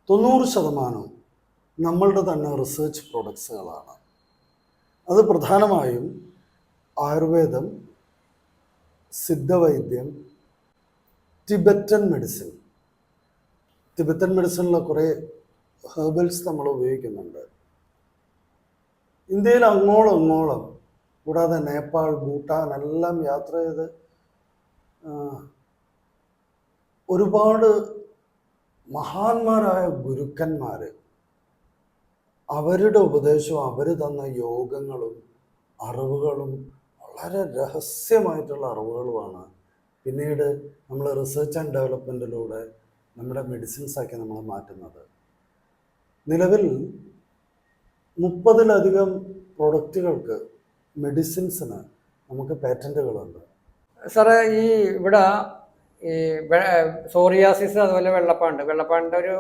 90% നമ്മളുടെ തന്നെ റിസർച്ച് പ്രൊഡക്ട്സുകളാണ്. അത് പ്രധാനമായും ആയുർവേദം, സിദ്ധവൈദ്യം, ടിബറ്റൻ മെഡിസിൻ. ടിബറ്റൻ മെഡിസിനിലെ കുറേ ഹെർബൽസ് നമ്മൾ ഉപയോഗിക്കുന്നുണ്ട്. ഇന്ത്യയിൽ അങ്ങോളം ഇങ്ങോളം, കൂടാതെ നേപ്പാൾ, ഭൂട്ടാൻ എല്ലാം യാത്ര ചെയ്ത് ഒരുപാട് മഹാന്മാരായ ഗുരുക്കന്മാർ അവരുടെ ഉപദേശവും അവർ തന്ന യോഗങ്ങളും അറിവുകളും വളരെ രഹസ്യമായിട്ടുള്ള അറിവുകളുമാണ് പിന്നീട് നമ്മൾ റിസർച്ച് ആൻഡ് ഡെവലപ്മെൻറ്റിലൂടെ നമ്മുടെ മെഡിസിൻസാക്കി നമ്മൾ മാറ്റുന്നത്. നിലവിൽ 30-ലധികം പ്രൊഡക്റ്റുകൾക്ക്, മെഡിസിൻസിന് നമുക്ക് പേറ്റൻറ്റുകളുണ്ട്. സാറേ, ഈ ഇവിടെ ഈ സോറിയാസിസ് അതുപോലെ വെള്ളപ്പാണ്ട് ഒരു